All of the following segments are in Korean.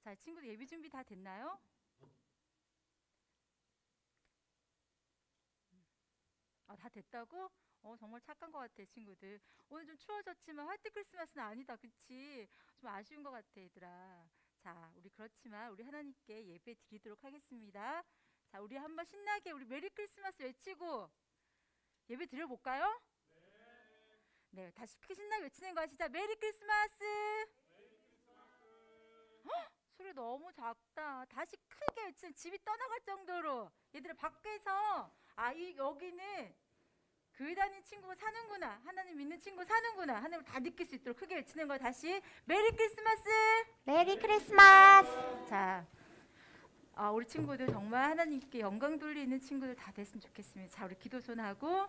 자, 친구들 예비 준비 다 됐나요? 다 됐다고? 정말 착한 것 같아, 친구들. 오늘 좀 추워졌지만 화이트 크리스마스는 아니다, 그치? 좀 아쉬운 것 같아, 얘들아. 자, 우리 그렇지만 우리 하나님께 예배 드리도록 하겠습니다. 자, 우리 한번 신나게 우리 메리 크리스마스 외치고 예배 드려볼까요? 네, 다시 크게 신나게 외치는 거 아시죠? 메리 크리스마스! 소리 너무 작다. 다시 크게 외치면 집이 떠나갈 정도로. 얘들아, 밖에서 여기는 교회 다니는 친구가 사는구나, 하나님 믿는 친구 사는구나, 하나님을 다 느낄 수 있도록 크게 외치는 거. 다시 메리 크리스마스! 메리 크리스마스! 자, 우리 친구들 정말 하나님께 영광 돌리는 친구들 다 됐으면 좋겠습니다. 자, 우리 기도손 하고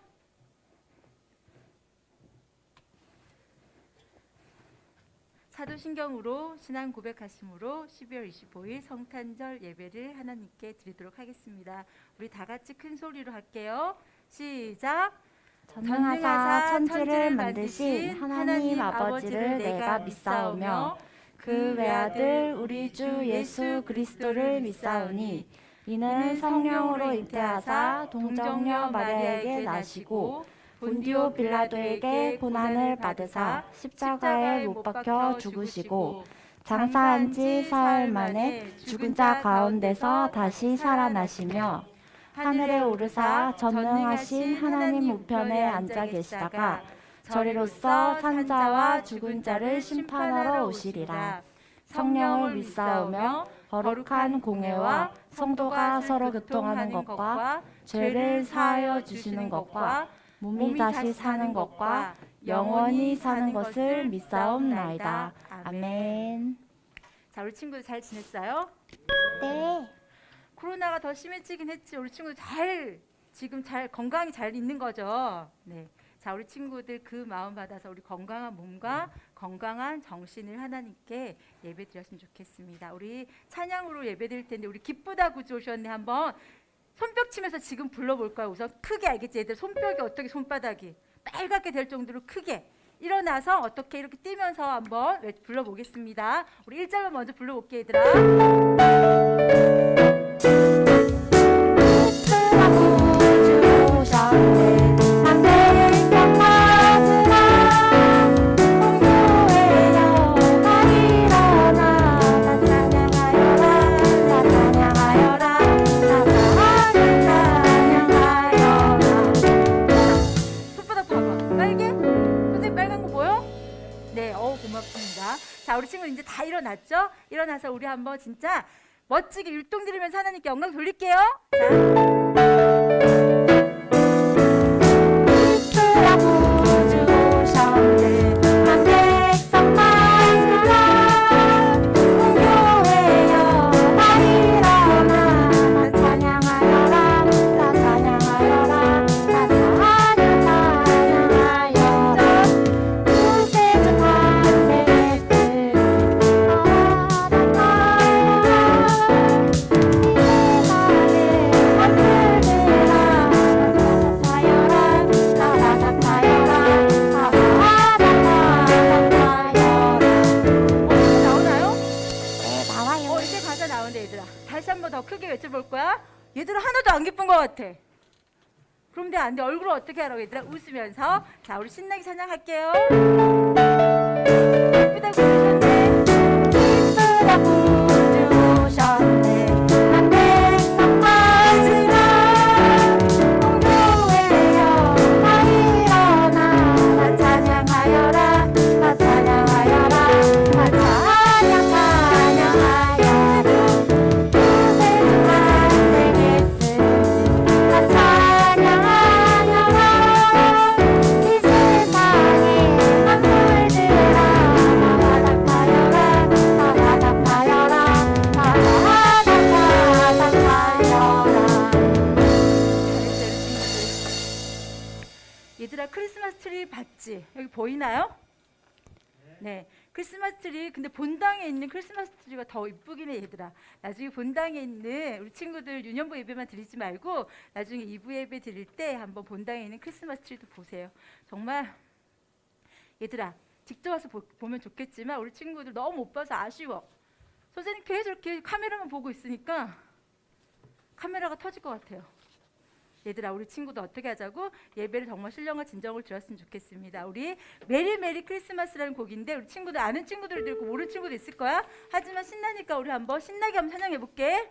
사도신경으로 신앙 고백하심으로 12월 25일 성탄절 예배를 하나님께 드리도록 하겠습니다. 우리 다 같이 큰 소리로 할게요. 시작! 전능하사 천지를 만드신 하나님 아버지를 내가 믿사오며 그 외아들 우리 주 예수 그리스도를 믿사오니 이는 성령으로 잉태하사 동정녀 마리아에게 나시고 본디오 빌라도에게 고난을 받으사 십자가에 못 박혀 죽으시고 장사한 지 사흘 만에 죽은 자 가운데서 다시 살아나시며 하늘에 오르사 전능하신 하나님 우편에 앉아 계시다가 저리로서 산자와 죽은 자를 심판하러 오시리라. 성령을 믿사오며 거룩한 공회와 성도가 서로 교통하는 것과 죄를 사하여 주시는 것과 몸이 다시 사는 것과 영원히 사는 것을 믿사옵나이다. 아멘. 자, 우리 친구들 잘 지냈어요? 네. 코로나가 더 심해지긴 했지 우리 친구들 지금 잘 건강히 잘 있는 거죠? 네. 자, 우리 친구들 그 마음 받아서 우리 건강한 몸과 건강한 정신을 하나님께 예배 드렸으면 좋겠습니다. 우리 찬양으로 예배 드릴 텐데 우리 기쁘다 구주 오셨네. 한번 손뼉 치면서 지금 불러볼까요? 우선 크게. 알겠지? 얘들 손뼉이 어떻게 손바닥이 빨갛게 될 정도로 크게 일어나서 어떻게 이렇게 뛰면서 한번 불러보겠습니다. 우리 1절만 먼저 불러볼게요, 얘들아. 자, 우리 친구는 이제 다 일어났죠? 일어나서 우리 한번 진짜 멋지게 율동 들으면서 하나님께 영광 돌릴게요. 자, 나온다 얘들아. 다시 한번 더 크게 외쳐볼 거야. 얘들아 하나도 안 기쁜 것 같아. 그럼 안 돼. 얼굴을 어떻게 하라고 얘들아? 웃으면서. 자, 우리 신나게 찬양할게요. 예쁘다고 부르셨네. 이쁘다고 주셨네. 난 백성 맞으라. 공교회여 다 일어나. 다 찬양하여라. 다 찬양하여라. 다 찬양하여라. 구세주가 되겠으니 다 찬양하여라. 이 세상에 만물들아 바닥하여라. 바닥하여라. 바닥하여라. 얘들아 크리스마스 트리 봤지? 여기 보이나요? 네. 크리스마스 트리 근데 본당에 있는 크리스마스 트리가 더 이쁘긴 해 얘들아. 나중에 본당에 있는 우리 친구들 유년부 예배만 드리지 말고 나중에 2부 예배 드릴 때 한번 본당에 있는 크리스마스 트리도 보세요. 정말 얘들아 직접 와서 보면 좋겠지만 우리 친구들 너무 못 봐서 아쉬워. 선생님 계속 이렇게 카메라만 보고 있으니까 카메라가 터질 것 같아요. 얘들아 우리 친구도 어떻게 하자고? 예배를 정말 신령과 진정을 드렸으면 좋겠습니다. 우리 메리 메리 크리스마스라는 곡인데 우리 친구들 아는 친구들도 있고 모르는 친구도 있을 거야. 하지만 신나니까 우리 한번 신나게 한번 찬양해 볼게.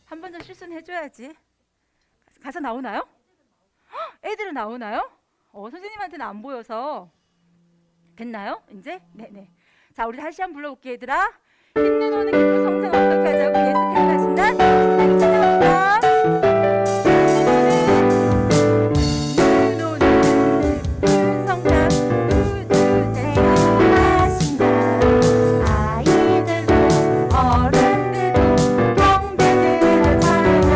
한 번 더 실수는 해줘야지. 가사 나오나요? 헉, 애들은 나오나요? 선생님한테는 안 보여서. 됐나요? 이제? 네네. 자, 우리 다시 한번 불러볼게요, 얘들아. 힘내 오는 기쁜 성장 어떻게 하자고? 예수 태어나신다. 신나게 찬양합니다. 힘내 오는 기쁜 성장 우주 태어나신다. 아이들도 어른들도 형제들을 찬양.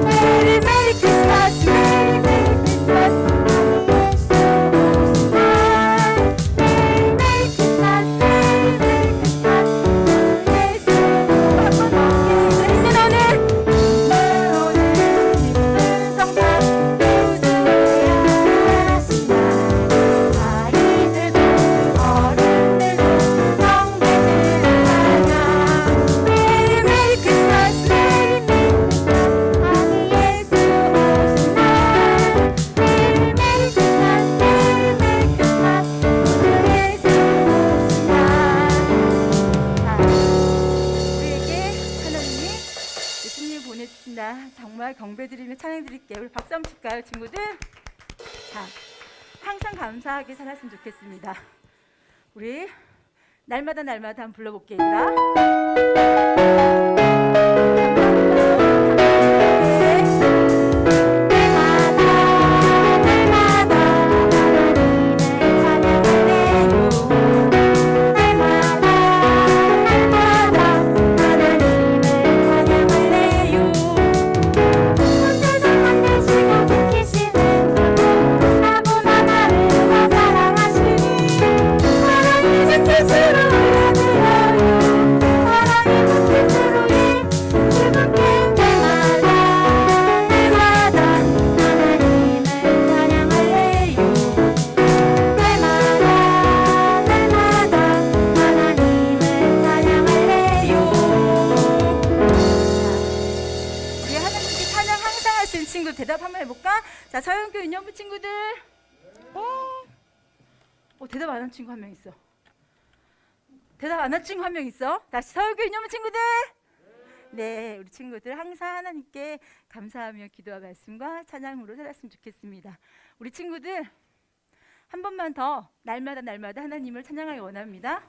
메리 메리 크리스마스. 메리 메리 크리스마스. 예수 오신다. 메리 메리 크리스마스. 메리 메리 크리스마스. 예수 오신다. 힘내 오는 기쁜 성장 우주 태어나신다. 아이들도 어른들도 형제들을 찬양. 메리 메리 크리스마스. 메리 메리 크리스마스. 아기 예수 오신다. 메리 메리 크리스마스. 메리 메리 크리스마스. 우주 예수 오신다. 우리에게 하나님이 예수님을 보내주신다. 정말 경배드리며 찬양드릴게요. 우리 박수 한번 칠까요, 친구들? 자, 항상 감사하게 살았으면 좋겠습니다. 우리 날마다 날마다 한번 불러볼게요, 얘들아. 날마다 하나님을 찬양하네요. 날마다 하나님을 찬양하네요. 혼자서 만드시고 지키시는 나보다 나를 더 사랑하시니 하나님은 뜻으로 올려드려요. 하나님은 뜻으로 그분께 날마다 하나님을 찬양할래요. 날마다 하나님을 찬양할래요. 우리 하나님께 찬양 항상 할 수 있는 친구 대답 한번 해볼까? 자, 서영교 유년부 친구들. 대답 안 한 친구 한 명 있어. 대답 안 한 친구 한 명 있어. 다시 서영교 유년부 친구들. 네, 우리 친구들 항상 하나님께 감사하며 기도와 말씀과 찬양으로 살았으면 좋겠습니다. 우리 친구들 한 번만 더 날마다 날마다 하나님을 찬양하기 원합니다.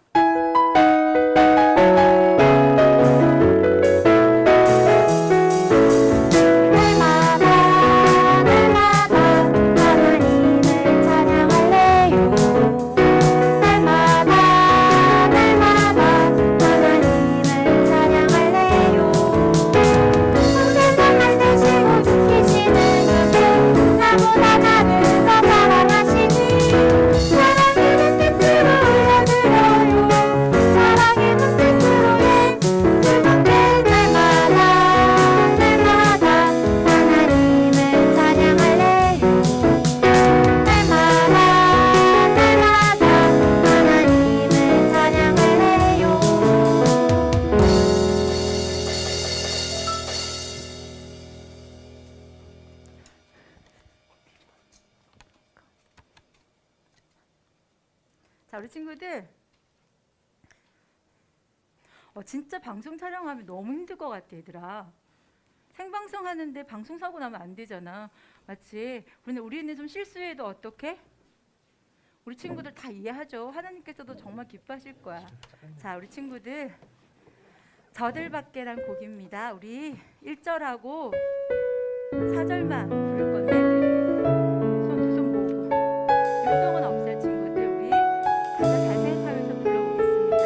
날마다 하나님을 자, 우리 친구들 진짜 방송 촬영하면 너무 힘들 것 같아, 얘들아. 생방송 하는데 방송 사고 나면 안 되잖아. 맞지? 그런데 우리는 좀 실수해도 어떻게? 우리 친구들 다 이해하죠. 하나님께서도 정말 기뻐하실 거야. 자, 우리 친구들 저들밖에란 곡입니다. 우리 1절하고 4절만 부를 건데 손 두 손 모으고 운동은 없어요, 친구들. 우리 가사 잘 생각하면서 불러보겠습니다.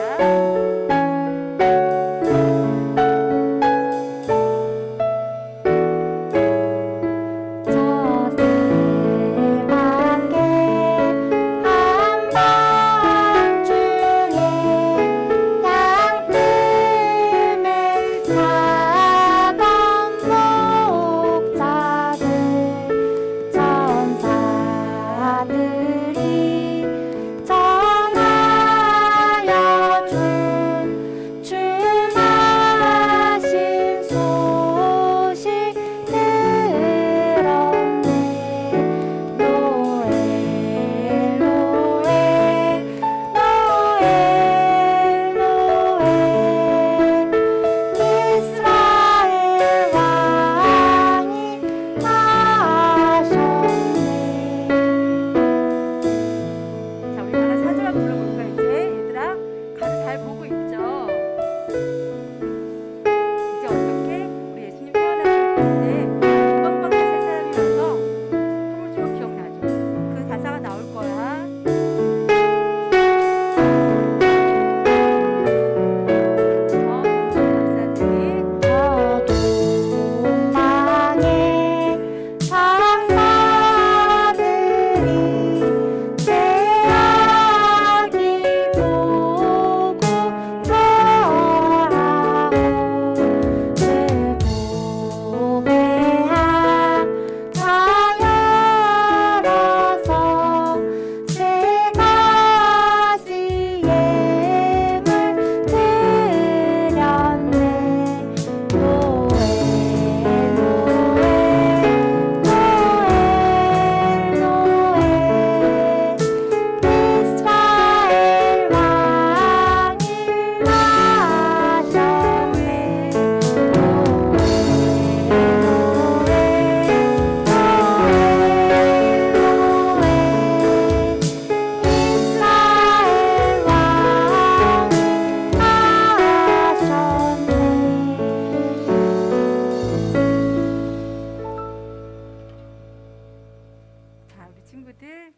친구들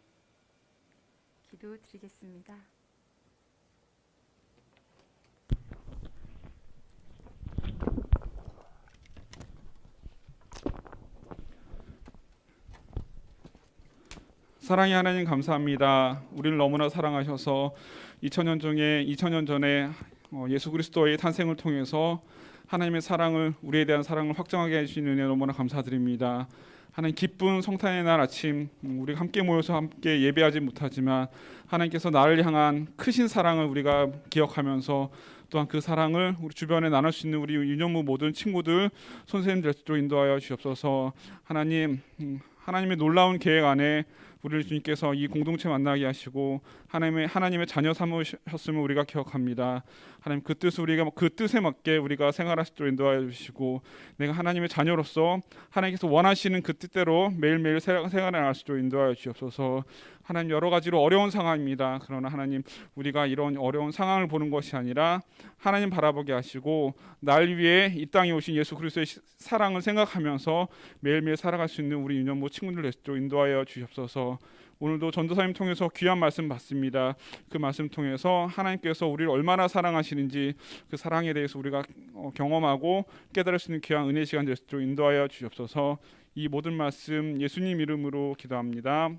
기도 드리겠습니다. 사랑의 하나님 감사합니다. 우리를 너무나 사랑하셔서 2000년 전에 예수 그리스도의 탄생을 통해서 하나님의 사랑을 우리에 대한 사랑을 확정하게 해주신 은혜 너무나 감사드립니다. 하나님 기쁜 성탄의 날 아침 우리가 함께 모여서 함께 예배하지 못하지만 하나님께서 나를 향한 크신 사랑을 우리가 기억하면서 또한 그 사랑을 우리 주변에 나눌 수 있는 우리 유년부 모든 친구들 선생님들 도 인도하여 주옵소서. 하나님의 놀라운 계획 안에 우리를 주님께서 이 공동체 만나게 하시고 하나님의 자녀 삼으셨음을 우리가 기억합니다. 하나님 그 뜻에 맞게 우리가 생활할 수 있도록 인도하여 주시고 내가 하나님의 자녀로서 하나님께서 원하시는 그 뜻대로 매일매일 생활해 나갈 수 있도록 인도하여 주옵소서. 하나님 여러 가지로 어려운 상황입니다. 그러나 하나님 우리가 이런 어려운 상황을 보는 것이 아니라 하나님 바라보게 하시고 날 위해 이 땅에 오신 예수 그리스도의 사랑을 생각하면서 매일매일 살아갈 수 있는 우리 유년부 친구들 되시도록 인도하여 주옵소서. 오늘도 전도사님 통해서 귀한 말씀 받습니다. 그 말씀 통해서 하나님께서 우리를 얼마나 사랑하시는지 그 사랑에 대해서 우리가 경험하고 깨달을 수 있는 귀한 은혜 시간 될 수 있도록 인도하여 주옵소서. 이 모든 말씀 예수님 이름으로 기도합니다.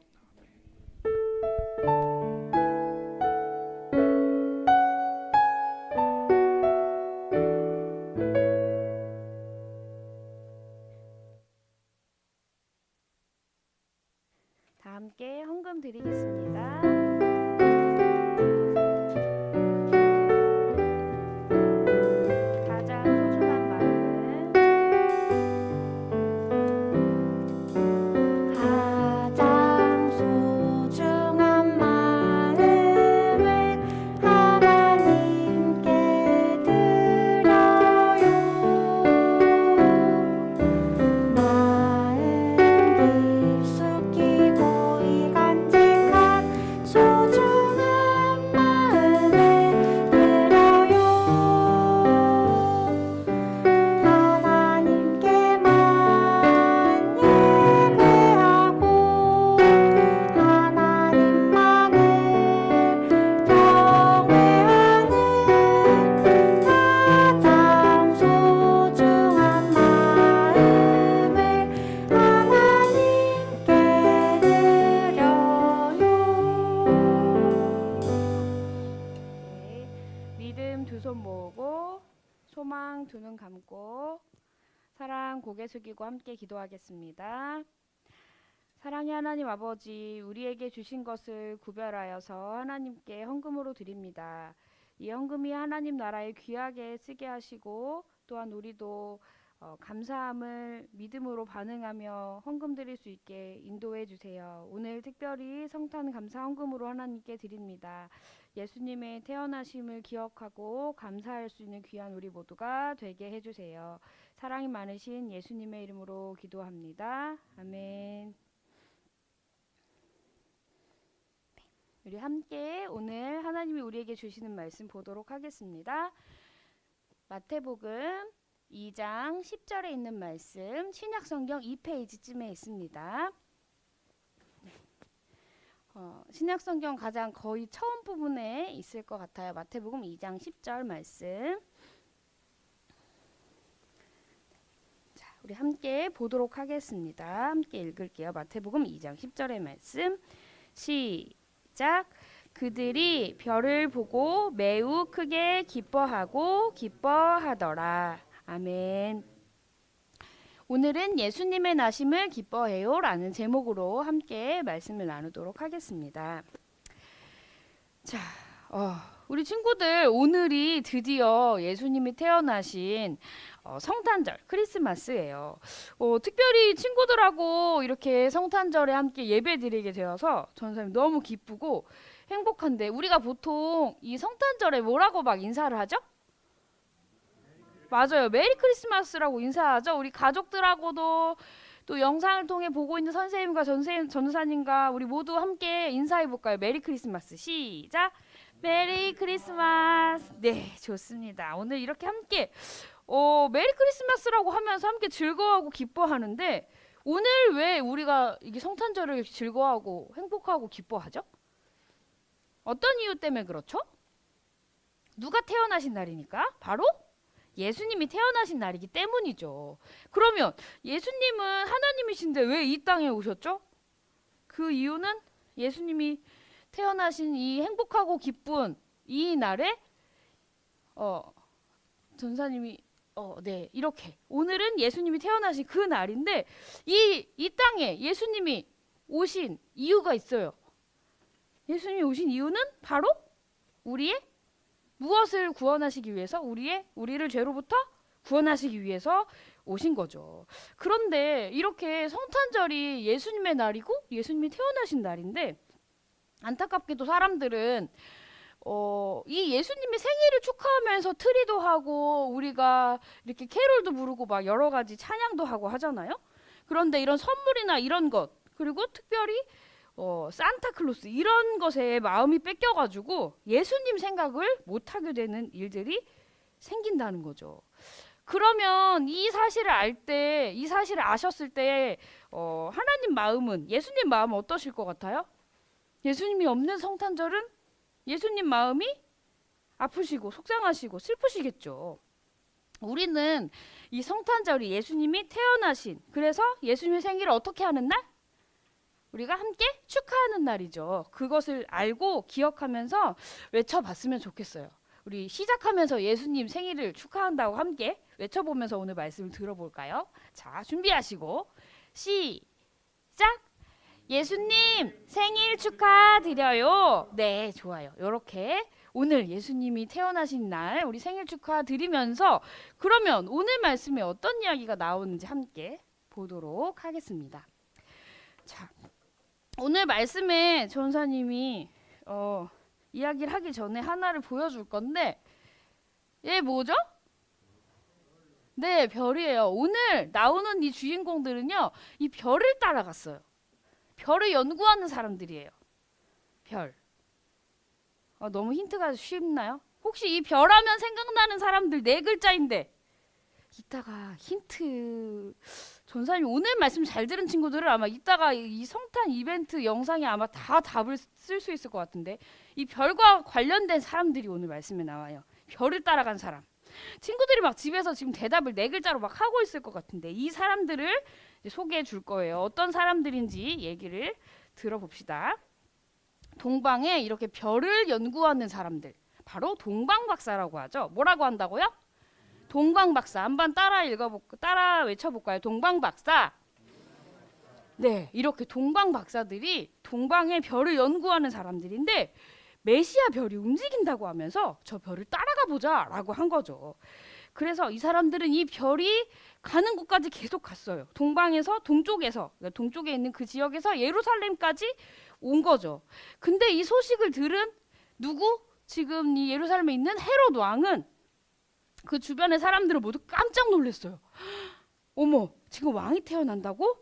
다 함께 헌금 드리겠습니다. 가장 소중한 마음은 가장 소중한 마음은 눈 감고 사랑 고개 숙이고 함께 기도하겠습니다. 사랑의 하나님 아버지, 우리에게 주신 것을 구별하여서 하나님께 헌금으로 드립니다. 이 헌금이 하나님 나라에 귀하게 쓰게 하시고 또한 우리도 감사함을 믿음으로 반응하며 헌금 드릴 수 있게 인도해 주세요. 오늘 특별히 성탄 감사 헌금으로 하나님께 드립니다. 예수님의 태어나심을 기억하고 감사할 수 있는 귀한 우리 모두가 되게 해주세요. 사랑이 많으신 예수님의 이름으로 기도합니다. 아멘. 우리 함께 오늘 하나님이 우리에게 주시는 말씀 보도록 하겠습니다. 마태복음 2장 10절에 있는 말씀, 신약성경 2페이지쯤에 있습니다. 신약성경 가장 거의 처음 부분에 있을 것 같아요. 마태복음 2장 10절 말씀. 자, 우리 함께 보도록 하겠습니다. 함께 읽을게요. 마태복음 2장 10절의 말씀. 시작. 그들이 별을 보고 매우 크게 기뻐하더라. 아멘. 오늘은 예수님의 나심을 기뻐해요 라는 제목으로 함께 말씀을 나누도록 하겠습니다. 자, 우리 친구들, 오늘이 드디어 예수님이 태어나신 성탄절, 크리스마스예요. 특별히 친구들하고 이렇게 성탄절에 함께 예배 드리게 되어서 전사님 너무 기쁘고 행복한데, 우리가 보통 이 성탄절에 뭐라고 막 인사를 하죠? 맞아요. 메리 크리스마스라고 인사하죠. 우리 가족들하고도 또 영상을 통해 보고 있는 선생님과 전사님과 우리 모두 함께 인사해 볼까요? 메리 크리스마스. 시작. 메리 크리스마스. 네, 좋습니다. 오늘 이렇게 함께 메리 크리스마스라고 하면서 함께 즐거워하고 기뻐하는데, 오늘 왜 우리가 이게 성탄절을 즐거워하고 행복하고 기뻐하죠? 어떤 이유 때문에 그렇죠? 누가 태어나신 날이니까? 바로 예수님이 태어나신 날이기 때문이죠. 그러면 예수님은 하나님이신데 왜 이 땅에 오셨죠? 그 이유는 예수님이 태어나신 이 행복하고 기쁜 이 날에 전사님이 네, 이렇게 오늘은 예수님이 태어나신 그 날인데, 이 땅에 예수님이 오신 이유가 있어요. 예수님이 오신 이유는 바로 우리의 무엇을 구원하시기 위해서? 우리를 죄로부터 구원하시기 위해서 오신 거죠. 그런데 이렇게 성탄절이 예수님의 날이고 예수님이 태어나신 날인데, 안타깝게도 사람들은 이 예수님의 생일을 축하하면서 트리도 하고 우리가 이렇게 캐롤도 부르고 막 여러 가지 찬양도 하고 하잖아요. 그런데 이런 선물이나 이런 것, 그리고 특별히 산타클로스 이런 것에 마음이 뺏겨가지고 예수님 생각을 못하게 되는 일들이 생긴다는 거죠. 그러면 이 사실을 아셨을 때 하나님 마음은, 예수님 마음은 어떠실 것 같아요? 예수님이 없는 성탄절은 예수님 마음이 아프시고 속상하시고 슬프시겠죠. 우리는 이 성탄절이 예수님이 태어나신, 그래서 예수님의 생일을 어떻게 하는 날? 우리가 함께 축하하는 날이죠. 그것을 알고 기억하면서 외쳐봤으면 좋겠어요. 우리 시작하면서 예수님 생일을 축하한다고 함께 외쳐보면서 오늘 말씀을 들어볼까요? 자, 준비하시고 시작! 예수님 생일 축하드려요. 네, 좋아요. 이렇게 오늘 예수님이 태어나신 날 우리 생일 축하드리면서, 그러면 오늘 말씀에 어떤 이야기가 나오는지 함께 보도록 하겠습니다. 자, 오늘 말씀에 전사님이 이야기를 하기 전에 하나를 보여줄 건데, 얘 뭐죠? 네, 별이에요. 오늘 나오는 이 주인공들은요, 이 별을 따라갔어요. 별을 연구하는 사람들이에요. 별. 너무 힌트가 쉽나요? 혹시 이 별하면 생각나는 사람들 네 글자인데, 이따가 힌트, 전사님이 오늘 말씀 잘 들은 친구들은 아마 이따가 이 성탄 이벤트 영상에 아마 다 답을 쓸 수 있을 것 같은데, 이 별과 관련된 사람들이 오늘 말씀에 나와요. 별을 따라간 사람. 친구들이 막 집에서 지금 대답을 네 글자로 막 하고 있을 것 같은데, 이 사람들을 이제 소개해 줄 거예요. 어떤 사람들인지 얘기를 들어봅시다. 동방에 이렇게 별을 연구하는 사람들, 바로 동방박사라고 하죠. 뭐라고 한다고요? 동방박사. 한번 따라 외쳐볼까요? 동방박사. 네, 이렇게 동방박사들이 동방의 별을 연구하는 사람들인데 메시아 별이 움직인다고 하면서 저 별을 따라가 보자라고 한 거죠. 그래서 이 사람들은 이 별이 가는 곳까지 계속 갔어요. 동방에서 그러니까 동쪽에 있는 그 지역에서 예루살렘까지 온 거죠. 근데 이 소식을 들은 누구? 지금 이 예루살렘에 있는 헤롯 왕은 그 주변의 사람들은 모두 깜짝 놀랐어요. 어머, 지금 왕이 태어난다고?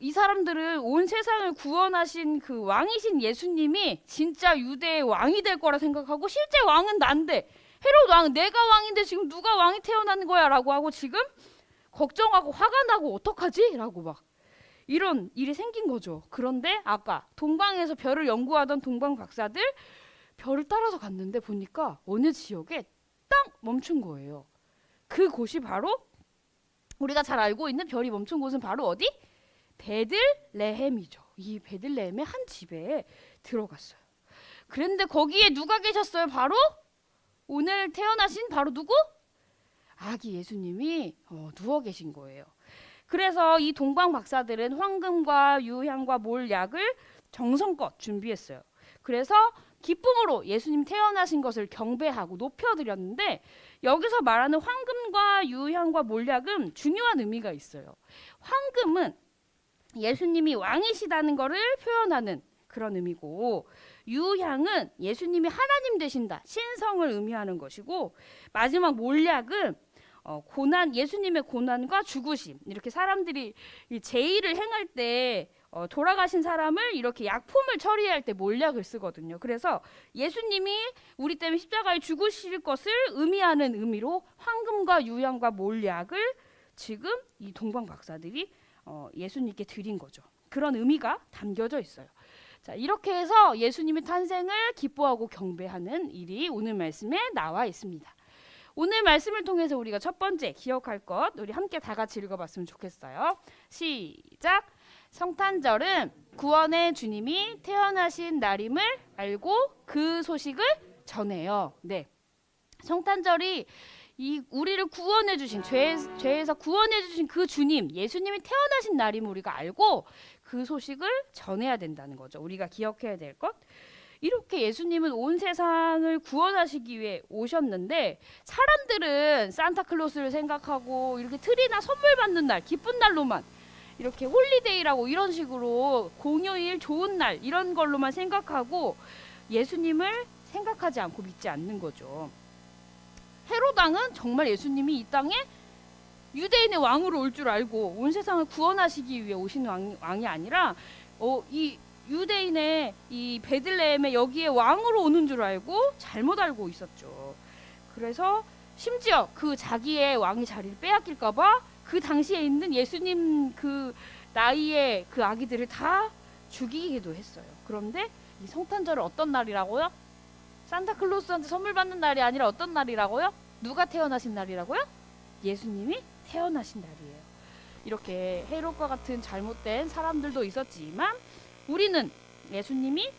이 사람들은 온 세상을 구원하신 그 왕이신 예수님이 진짜 유대의 왕이 될 거라 생각하고 실제 왕은 난데 헤롯 왕은 내가 왕인데 지금 누가 왕이 태어나는 거야 라고 하고 지금 걱정하고 화가 나고 어떡하지? 라고 막 이런 일이 생긴 거죠. 그런데 아까 동방에서 별을 연구하던 동방 박사들 별을 따라서 갔는데 보니까 어느 지역에 딱 멈춘 거예요. 그 곳이 바로 우리가 잘 알고 있는 별이 멈춘 곳은 바로 어디? 베들레헴이죠. 이 베들레헴의 한 집에 들어갔어요. 그런데 거기에 누가 계셨어요? 바로 오늘 태어나신 바로 누구? 아기 예수님이 누워 계신 거예요. 그래서 이 동방 박사들은 황금과 유향과 몰약을 정성껏 준비했어요. 그래서 기쁨으로 예수님 태어나신 것을 경배하고 높여드렸는데 여기서 말하는 황금과 유향과 몰약은 중요한 의미가 있어요. 황금은 예수님이 왕이시다는 것을 표현하는 그런 의미고 유향은 예수님이 하나님 되신다, 신성을 의미하는 것이고 마지막 몰약은 예수님의 고난과 죽으심, 이렇게 사람들이 이 제의를 행할 때 돌아가신 사람을 이렇게 약품을 처리할 때 몰약을 쓰거든요. 그래서 예수님이 우리 때문에 십자가에 죽으실 것을 의미하는 의미로 황금과 유향과 몰약을 지금 이 동방 박사들이 예수님께 드린 거죠. 그런 의미가 담겨져 있어요. 자, 이렇게 해서 예수님의 탄생을 기뻐하고 경배하는 일이 오늘 말씀에 나와 있습니다. 오늘 말씀을 통해서 우리가 첫 번째 기억할 것, 우리 함께 다 같이 읽어봤으면 좋겠어요. 시작. 성탄절은 구원의 주님이 태어나신 날임을 알고 그 소식을 전해요. 네, 성탄절이 우리를 구원해 주신 죄에서 구원해 주신 그 주님, 예수님이 태어나신 날임을 우리가 알고 그 소식을 전해야 된다는 거죠. 우리가 기억해야 될 것. 이렇게 예수님은 온 세상을 구원하시기 위해 오셨는데 사람들은 산타클로스를 생각하고 이렇게 트리나 선물 받는 날, 기쁜 날로만 이렇게 홀리데이라고 이런 식으로 공휴일, 좋은 날 이런 걸로만 생각하고 예수님을 생각하지 않고 믿지 않는 거죠. 헤롯 왕은 정말 예수님이 이 땅에 유대인의 왕으로 올 줄 알고 온 세상을 구원하시기 위해 오신 왕이 아니라 이 유대인의 이 베들레헴에 여기에 왕으로 오는 줄 알고 잘못 알고 있었죠. 그래서 심지어 그 자기의 왕의 자리를 빼앗길까 봐 그 당시에 있는 예수님 그 나이의 그 아기들을 다 죽이기도 했어요. 그런데 이 성탄절은 어떤 날이라고요? 산타클로스한테 선물 받는 날이 아니라 어떤 날이라고요? 누가 태어나신 날이라고요? 예수님이 태어나신 날이에요. 이렇게 헤롯과 같은 잘못된 사람들도 있었지만 우리는 예수님이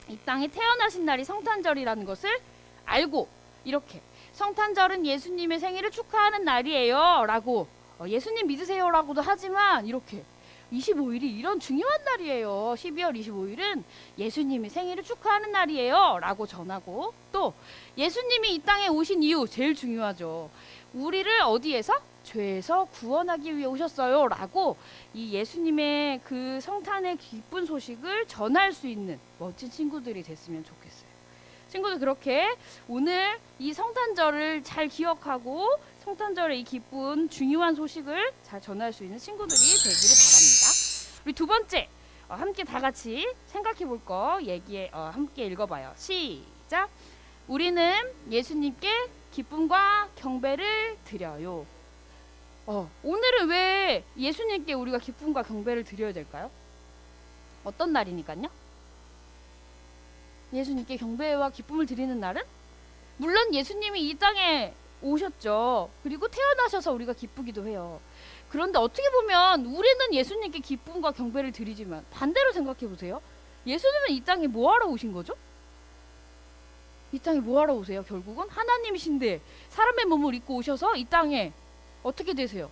이 땅에 태어나신 날이 성탄절이라는 것을 알고 이렇게 성탄절은 예수님의 생일을 축하하는 날이에요 라고 예수님 믿으세요라고도 하지만 이렇게 25일이 이런 중요한 날이에요. 12월 25일은 예수님의 생일을 축하하는 날이에요 라고 전하고 또 예수님이 이 땅에 오신 이유 제일 중요하죠. 우리를 어디에서? 죄에서 구원하기 위해 오셨어요 라고 이 예수님의 그 성탄의 기쁜 소식을 전할 수 있는 멋진 친구들이 됐으면 좋겠어요. 친구들 그렇게 오늘 이 성탄절을 잘 기억하고 성탄절의 이 기쁜 중요한 소식을 잘 전할 수 있는 친구들이 되기를 바랍니다. 우리 두 번째 함께 다 같이 생각해 볼 거 함께 읽어봐요. 시작. 우리는 예수님께 기쁨과 경배를 드려요. 오늘은 왜 예수님께 우리가 기쁨과 경배를 드려야 될까요? 어떤 날이니까요? 예수님께 경배와 기쁨을 드리는 날은 물론 예수님이 이 땅에 오셨죠. 그리고 태어나셔서 우리가 기쁘기도 해요. 그런데 어떻게 보면 우리는 예수님께 기쁨과 경배를 드리지만 반대로 생각해 보세요. 예수님은 이 땅에 뭐하러 오신 거죠? 이 땅에 뭐 하러 오세요? 결국은 하나님이신데 사람의 몸을 입고 오셔서 이 땅에 어떻게 되세요?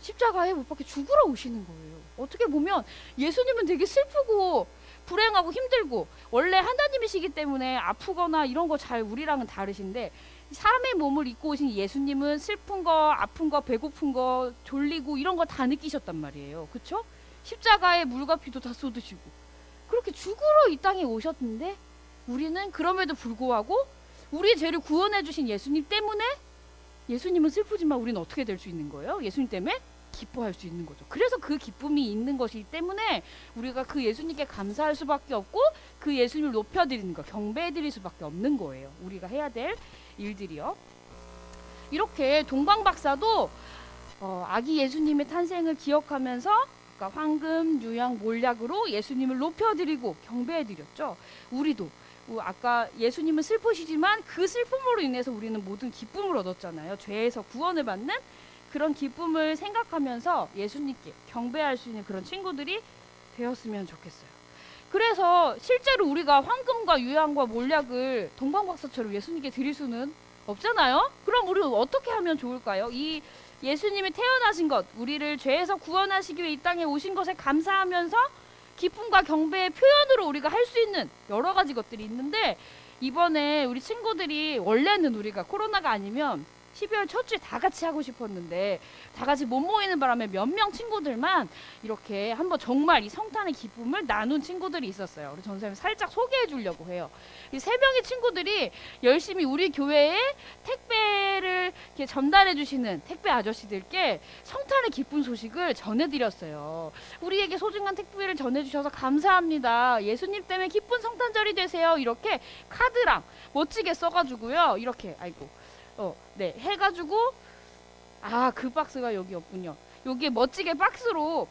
십자가에 못 박혀 죽으러 오시는 거예요. 어떻게 보면 예수님은 되게 슬프고 불행하고 힘들고 원래 하나님이시기 때문에 아프거나 이런 거 잘 우리랑은 다르신데 사람의 몸을 입고 오신 예수님은 슬픈 거, 아픈 거, 배고픈 거, 졸리고 이런 거 다 느끼셨단 말이에요. 그쵸? 십자가에 물과 피도 다 쏟으시고 그렇게 죽으러 이 땅에 오셨는데 우리는 그럼에도 불구하고 우리의 죄를 구원해 주신 예수님 때문에 예수님은 슬프지만 우리는 어떻게 될 수 있는 거예요? 예수님 때문에 기뻐할 수 있는 거죠. 그래서 그 기쁨이 있는 것이기 때문에 우리가 그 예수님께 감사할 수밖에 없고 그 예수님을 높여드리는 거, 경배해드릴 수밖에 없는 거예요. 우리가 해야 될 일들이요. 이렇게 동방박사도 아기 예수님의 탄생을 기억하면서 그러니까 황금, 유향, 몰약으로 예수님을 높여드리고 경배해드렸죠. 우리도 아까 예수님은 슬프시지만 그 슬픔으로 인해서 우리는 모든 기쁨을 얻었잖아요. 죄에서 구원을 받는 그런 기쁨을 생각하면서 예수님께 경배할 수 있는 그런 친구들이 되었으면 좋겠어요. 그래서 실제로 우리가 황금과 유향과 몰약을 동방박사처럼 예수님께 드릴 수는 없잖아요. 그럼 우리는 어떻게 하면 좋을까요? 이 예수님이 태어나신 것, 우리를 죄에서 구원하시기 위해 이 땅에 오신 것에 감사하면서 기쁨과 경배의 표현으로 우리가 할 수 있는 여러 가지 것들이 있는데 이번에 우리 친구들이 원래는 우리가 코로나가 아니면 12월 첫 주에 다 같이 하고 싶었는데 다 같이 못 모이는 바람에 몇 명 친구들만 이렇게 한번 정말 이 성탄의 기쁨을 나눈 친구들이 있었어요. 우리 전사님 살짝 소개해 주려고 해요. 이 세 명의 친구들이 열심히 우리 교회에 택배를 이렇게 전달해 주시는 택배 아저씨들께 성탄의 기쁜 소식을 전해드렸어요. 우리에게 소중한 택배를 전해주셔서 감사합니다. 예수님 때문에 기쁜 성탄절이 되세요. 이렇게 카드랑 멋지게 써가지고요. 이렇게 네 해가지고 그 박스가 여기 없군요. 여기에 멋지게 박스로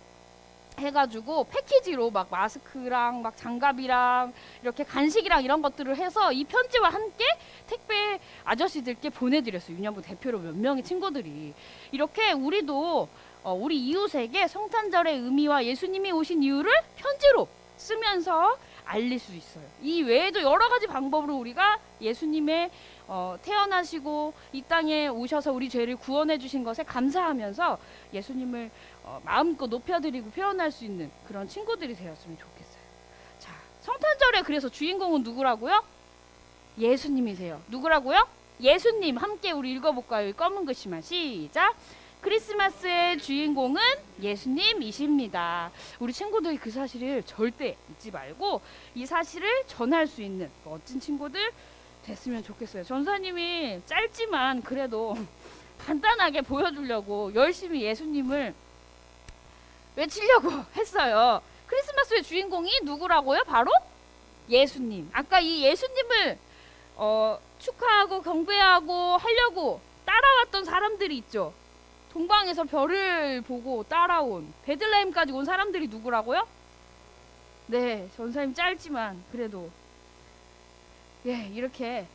해가지고 패키지로 막 마스크랑 막 장갑이랑 이렇게 간식이랑 이런 것들을 해서 이 편지와 함께 택배 아저씨들께 보내드렸어요. 유년부 대표로 몇 명의 친구들이 이렇게 우리도 우리 이웃에게 성탄절의 의미와 예수님이 오신 이유를 편지로 쓰면서 알릴 수 있어요. 이 외에도 여러 가지 방법으로 우리가 예수님의 태어나시고 이 땅에 오셔서 우리 죄를 구원해 주신 것에 감사하면서 예수님을 마음껏 높여드리고 표현할 수 있는 그런 친구들이 되었으면 좋겠어요. 자, 성탄절에 그래서 주인공은 누구라고요? 예수님이세요. 누구라고요? 예수님. 함께 우리 읽어볼까요? 검은 글씨만 시작. 크리스마스의 주인공은 예수님이십니다. 우리 친구들이 그 사실을 절대 잊지 말고 이 사실을 전할 수 있는 멋진 친구들 됐으면 좋겠어요. 전사님이 짧지만 그래도 간단하게 보여주려고 열심히 예수님을 외치려고 했어요. 크리스마스의 주인공이 누구라고요? 바로 예수님. 아까 이 예수님을 축하하고 경배하고 하려고 따라왔던 사람들이 있죠. 동방에서 별을 보고 따라온 베들레헴까지 온 사람들이 누구라고요? 네, 전사님 짧지만 그래도 이렇게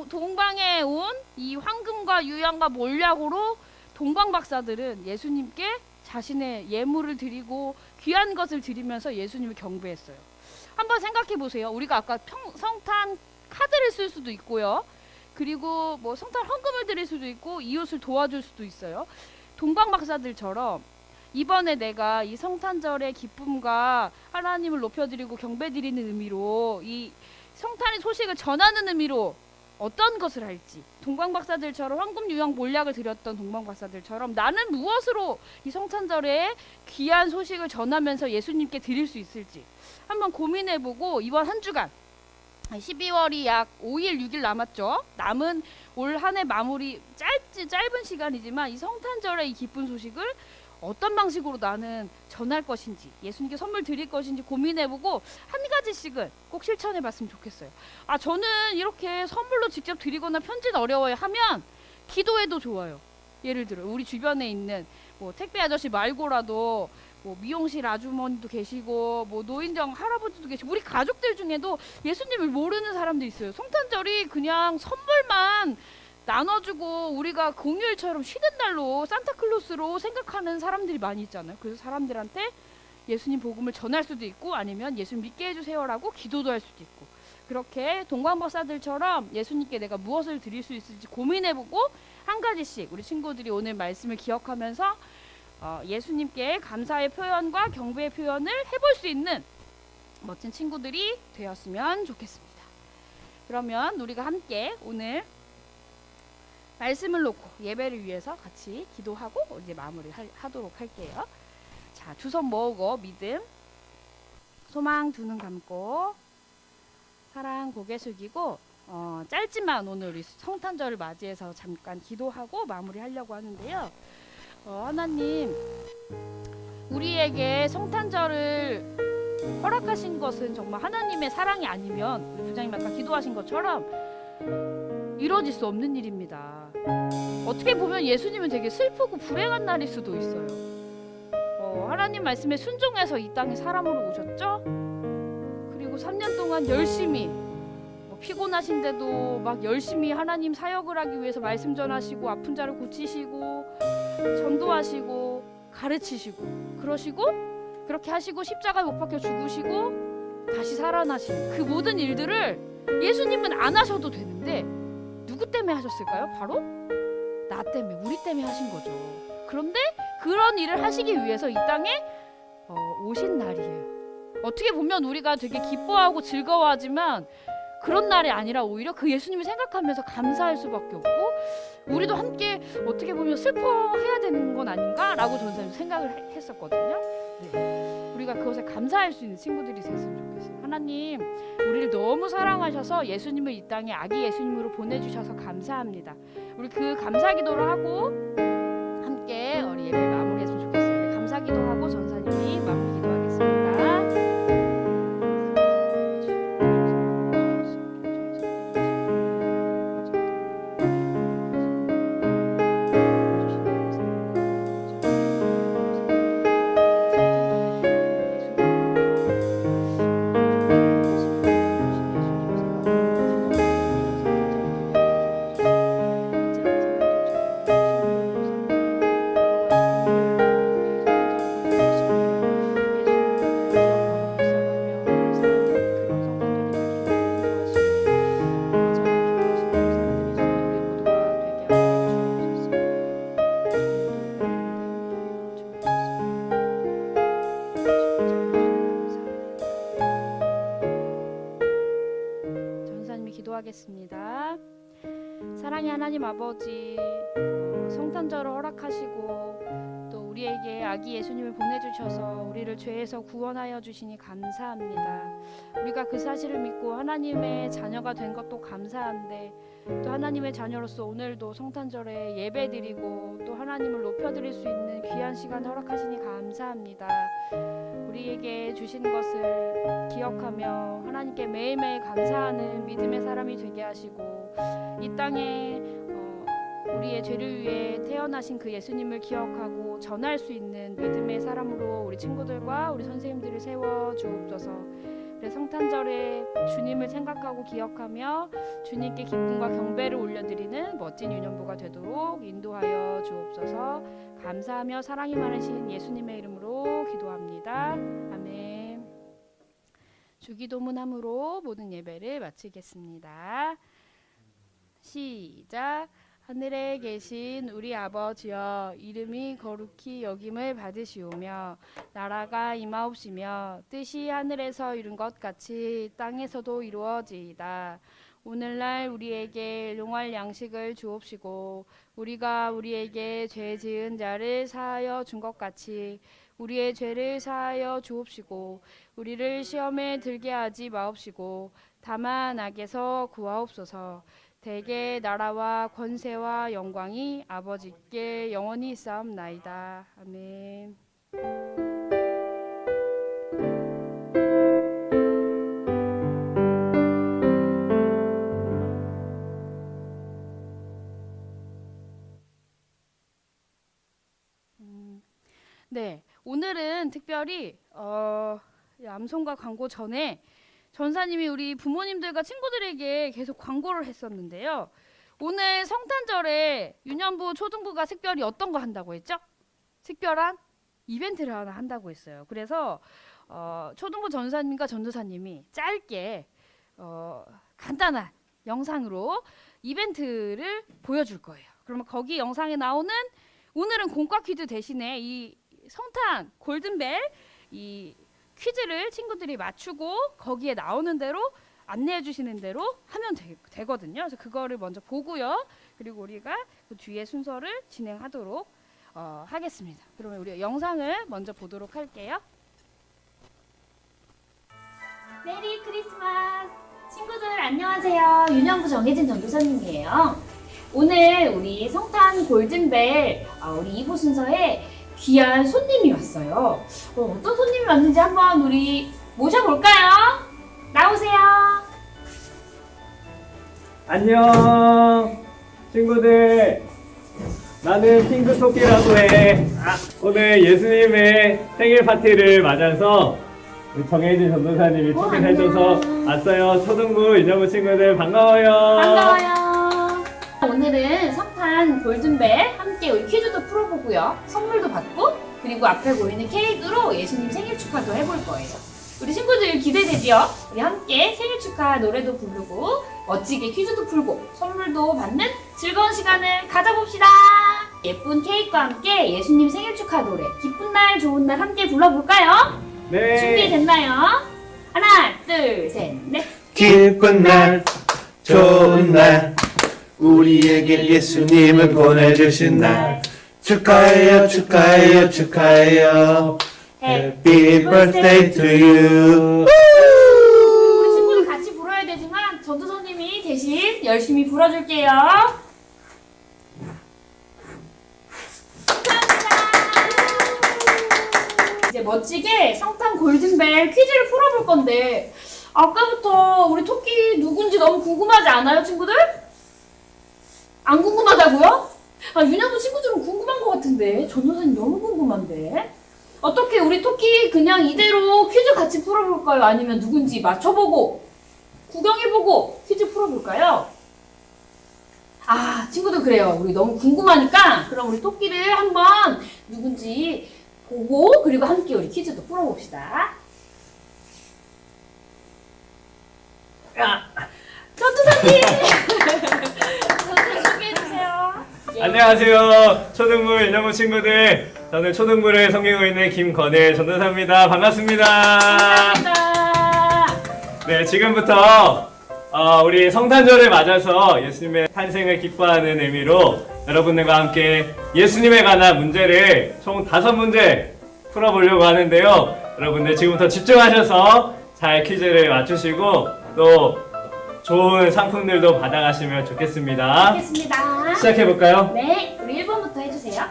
동방에 온 이 황금과 유향과 몰약으로 동방 박사들은 예수님께 자신의 예물을 드리고 귀한 것을 드리면서 예수님을 경배했어요. 한번 생각해 보세요. 우리가 아까 성탄 카드를 쓸 수도 있고요. 그리고 뭐 성탄 헌금을 드릴 수도 있고 이웃을 도와줄 수도 있어요. 동방 박사들처럼 이번에 내가 이 성탄절의 기쁨과 하나님을 높여드리고 경배드리는 의미로 이 성탄의 소식을 전하는 의미로 어떤 것을 할지 동방 박사들처럼 황금 유향 몰약을 드렸던 동방 박사들처럼 나는 무엇으로 이 성탄절에 귀한 소식을 전하면서 예수님께 드릴 수 있을지 한번 고민해보고 이번 한 주간 12월이 약 5일 6일 남았죠. 남은 올 한 해 마무리 짧은 시간이지만 이 성탄절의 이 기쁜 소식을 어떤 방식으로 나는 전할 것인지 예수님께 선물 드릴 것인지 고민해보고 한 가지씩은 꼭 실천해봤으면 좋겠어요. 저는 이렇게 선물로 직접 드리거나 편지는 어려워요 하면 기도해도 좋아요. 예를 들어 우리 주변에 있는 뭐 택배 아저씨 말고라도 뭐 미용실 아주머니도 계시고 뭐 노인정 할아버지도 계시고 우리 가족들 중에도 예수님을 모르는 사람도 있어요. 성탄절이 그냥 선물만 나눠주고 우리가 공휴일처럼 쉬는 날로 산타클로스로 생각하는 사람들이 많이 있잖아요. 그래서 사람들한테 예수님 복음을 전할 수도 있고 아니면 예수님 믿게 해주세요라고 기도도 할 수도 있고 그렇게 동방박사들처럼 예수님께 내가 무엇을 드릴 수 있을지 고민해보고 한 가지씩 우리 친구들이 오늘 말씀을 기억하면서 예수님께 감사의 표현과 경배의 표현을 해볼 수 있는 멋진 친구들이 되었으면 좋겠습니다. 그러면 우리가 함께 오늘 말씀을 놓고 예배를 위해서 같이 기도하고 이제 마무리 하도록 할게요. 자, 두 손 모으고 믿음, 소망 두 눈 감고 사랑 고개 숙이고 짧지만 오늘 우리 성탄절을 맞이해서 잠깐 기도하고 마무리하려고 하는데요. 하나님, 우리에게 성탄절을 허락하신 것은 정말 하나님의 사랑이 아니면 우리 부장님 아까 기도하신 것처럼 이루어질 수 없는 일입니다. 어떻게 보면 예수님은 되게 슬프고 불행한 날일 수도 있어요. 하나님 말씀에 순종해서 이 땅에 사람으로 오셨죠? 그리고 3년 동안 열심히 피곤하신데도 막 열심히 하나님 사역을 하기 위해서 말씀 전하시고 아픈 자를 고치시고 전도하시고 가르치시고 그러시고 그렇게 하시고 십자가에 못 박혀 죽으시고 다시 살아나시는 그 모든 일들을 예수님은 안 하셔도 되는데 누구 때문에 하셨을까요? 바로 나 때문에, 우리 때문에 하신 거죠. 그런데 그런 일을 하시기 위해서 이 땅에 오신 날이에요. 어떻게 보면 우리가 되게 기뻐하고 즐거워하지만 그런 날이 아니라 오히려 그 예수님을 생각하면서 감사할 수밖에 없고 우리도 함께 어떻게 보면 슬퍼해야 되는 건 아닌가라고 저는 생각을 했었거든요. 네. 우리가 그것에 감사할 수 있는 친구들이 됐으면 좋겠어요. 하나님, 우리를 너무 사랑하셔서 예수님을 이 땅에 아기 예수님으로 보내주셔서 감사합니다. 우리 그 감사 기도를 하고 함께 우리 예배 마무리했으면 좋겠어요. 우리 감사 기도하고 전사님이 마무리 기도하겠습니다. 기도하겠습니다. 사랑의 하나님 아버지, 성탄절을 허락하시고 또 우리에게 아기 예수님을 보내주셔서 우리를 죄에서 구원하여 주시니 감사합니다. 우리가 그 사실을 믿고 하나님의 자녀가 된 것도 감사한데 또 하나님의 자녀로서 오늘도 성탄절에 예배드리고 또 하나님을 높여드릴 수 있는 귀한 시간 허락하시니 감사합니다. 우리에게 주신 것을 기억하며 하나님께 매일매일 감사하는 믿음의 사람이 되게 하시고 이 땅에 우리의 죄를 위해 태어나신 그 예수님을 기억하고 전할 수 있는 믿음의 사람으로 우리 친구들과 우리 선생님들을 세워 주옵소서. 그래 성탄절에 주님을 생각하고 기억하며 주님께 기쁨과 경배를 올려드리는 멋진 유년부가 되도록 인도하여 주옵소서. 감사하며 사랑이 많으신 예수님의 이름으로 기도합니다. 아멘. 주기도문함으로 모든 예배를 마치겠습니다. 시작. 하늘에 계신 우리 아버지여, 이름이 거룩히 여김을 받으시오며 나라가 임하옵시며 뜻이 하늘에서 이룬 것 같이 땅에서도 이루어지이다. 오늘날 우리에게 일용할 양식을 주옵시고 우리가 우리에게 죄 지은 자를 사하여 준 것 같이 우리의 죄를 사하여 주옵시고 우리를 시험에 들게 하지 마옵시고 다만 악에서 구하옵소서. 대개 나라와 권세와 영광이 아버지께 영원히 있사옵나이다. 아멘. 네, 오늘은 특별히 암송가 광고 전에 전사님이 우리 부모님들과 친구들에게 계속 광고를 했었는데요. 오늘 성탄절에 유년부, 초등부가 특별히 어떤 거 한다고 했죠? 특별한 이벤트를 하나 한다고 했어요. 그래서 초등부 전사님과 전도사님이 짧게 간단한 영상으로 이벤트를 보여줄 거예요. 그러면 거기 영상에 나오는 오늘은 공과 퀴즈 대신에 이 성탄 골든벨 이 퀴즈를 친구들이 맞추고 거기에 나오는 대로 안내해 주시는 대로 하면 되거든요. 그래서 그거를 먼저 보고요. 그리고 우리가 그 뒤에 순서를 진행하도록 하겠습니다. 그러면 우리 영상을 먼저 보도록 할게요. 메리 크리스마스! 친구들 안녕하세요. 유년부 정혜진 전도사님이에요. 오늘 우리 성탄 골든벨 우리 2부 순서에 귀한 손님이 왔어요. 어떤 손님이 왔는지 한번 우리 모셔볼까요? 나오세요. 안녕 친구들, 나는 핑크토끼라고 해. 오늘 예수님의 생일 파티를 맞아서 우리 정혜진 전도사님이 초대해줘서 왔어요. 초등부 유년부 친구들 반가워요. 반가워요. 오늘은 성탄 골든벨 함께 우리 퀴즈도 풀어보고요. 선물도 받고 그리고 앞에 보이는 케이크로 예수님 생일 축하도 해볼 거예요. 우리 친구들 기대되죠? 우리 함께 생일 축하 노래도 부르고 멋지게 퀴즈도 풀고 선물도 받는 즐거운 시간을 가져봅시다. 예쁜 케이크와 함께 예수님 생일 축하 노래 기쁜 날 좋은 날 함께 불러볼까요? 네. 준비됐나요? 하나 둘 셋 넷. 기쁜 날 좋은 날 우리에게 예수님을 보내주신 날 축하해요 축하해요 축하해요 Happy birthday to you. 우리 친구들 같이 불어야 되지만 전도사님이 대신 열심히 불어줄게요. 감사합니다. 이제 멋지게 성탄 골든벨 퀴즈를 풀어볼 건데 아까부터 우리 토끼 누군지 너무 궁금하지 않아요, 친구들? 안 궁금하다고요? 유년부 친구들은 궁금한 것 같은데 전도사님 너무 궁금한데 어떻게 우리 토끼 그냥 이대로 퀴즈 같이 풀어볼까요? 아니면 누군지 맞춰보고 구경해보고 퀴즈 풀어볼까요? 친구들 그래요. 우리 너무 궁금하니까 그럼 우리 토끼를 한번 누군지 보고 그리고 함께 우리 퀴즈도 풀어봅시다. 전도사님! 전도사님 소개해주세요. 예. 안녕하세요 초등부 유년부 친구들, 저는 초등부를 섬기고 있는 김건일 전도사입니다. 반갑습니다. 감사합니다. 네, 지금부터 우리 성탄절을 맞아서 예수님의 탄생을 기뻐하는 의미로 여러분들과 함께 예수님에 관한 문제를 총 5문제 풀어보려고 하는데요. 여러분들 지금부터 집중하셔서 잘 퀴즈를 맞추시고 또 좋은 상품들도 받아가시면 좋겠습니다. 알겠습니다. 시작해볼까요? 네, 우리 1번부터 해주세요.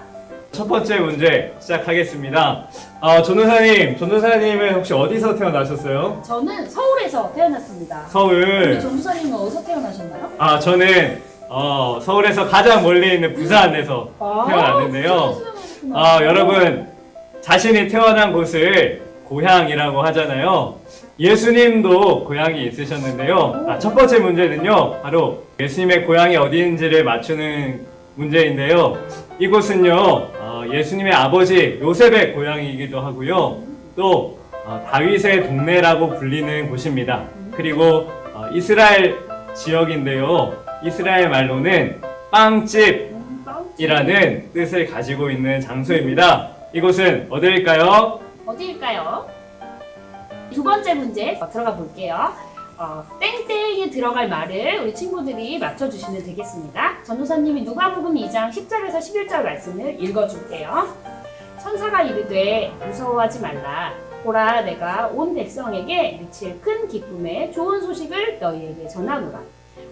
첫 번째 문제 시작하겠습니다. 전도사님은 혹시 어디서 태어나셨어요? 저는 서울에서 태어났습니다. 우리 서울. 전도사님은 어디서 태어나셨나요? 저는 서울에서 가장 멀리 있는 부산에서 태어났는데요. 여러분 자신이 태어난 곳을 고향이라고 하잖아요. 예수님도 고향이 있으셨는데요. 첫 번째 문제는요, 바로 예수님의 고향이 어디인지를 맞추는 문제인데요. 이곳은요, 예수님의 아버지 요셉의 고향이기도 하고요. 또 다윗의 동네라고 불리는 곳입니다. 그리고 이스라엘 지역인데요. 이스라엘 말로는 빵집이라는 뜻을 가지고 있는 장소입니다. 이곳은 어디일까요? 어디일까요? 두 번째 문제 들어가 볼게요. 땡땡에 들어갈 말을 우리 친구들이 맞춰주시면 되겠습니다. 전도사님이 누가복음 2장 10절에서 11절 말씀을 읽어줄게요. 천사가 이르되 무서워하지 말라. 보라 내가 온 백성에게 미칠 큰 기쁨의 좋은 소식을 너희에게 전하노라.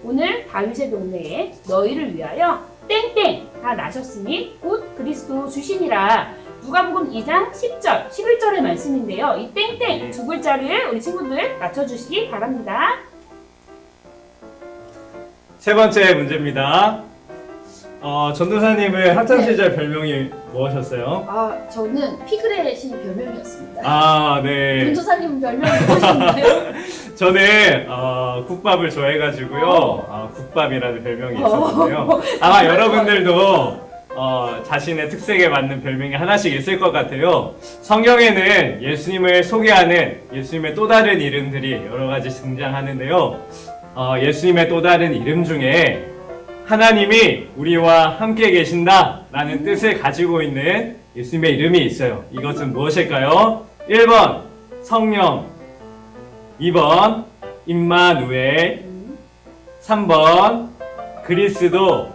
오늘 다윗의 동네에 너희를 위하여 땡땡가 나셨으니 곧 그리스도 주시니라. 누가복음 2장 10절, 11절의 말씀인데요. 이 땡땡 두 글자를 우리 친구들 맞춰주시기 바랍니다. 세 번째 문제입니다. 전도사님의 학창시절 별명이 무엇이었어요? 저는 피그렛이 별명이었습니다. 네. 전도사님은 별명이 무엇인가요? 저는 국밥을 좋아해가지고요. 국밥이라는 별명이 있었는데요. 아마 여러분들도 자신의 특색에 맞는 별명이 하나씩 있을 것 같아요. 성경에는 예수님을 소개하는 예수님의 또 다른 이름들이 여러 가지 등장하는데요. 예수님의 또 다른 이름 중에 하나님이 우리와 함께 계신다라는 뜻을 가지고 있는 예수님의 이름이 있어요. 이것은 무엇일까요? 1번 성령, 2번 임마누엘, 3번 그리스도,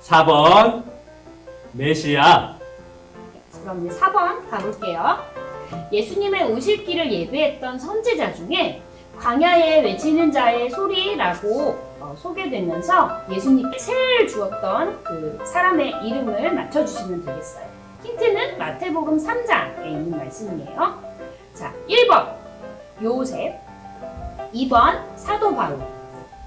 4번 메시아. 그럼 이제 4번 가볼게요. 예수님의 오실 길을 예배했던 선지자 중에 광야에 외치는 자의 소리라고 소개되면서 예수님께 세례를 주었던 그 사람의 이름을 맞춰주시면 되겠어요. 힌트는 마태복음 3장에 있는 말씀이에요. 자, 1번 요셉, 2번 사도 바울,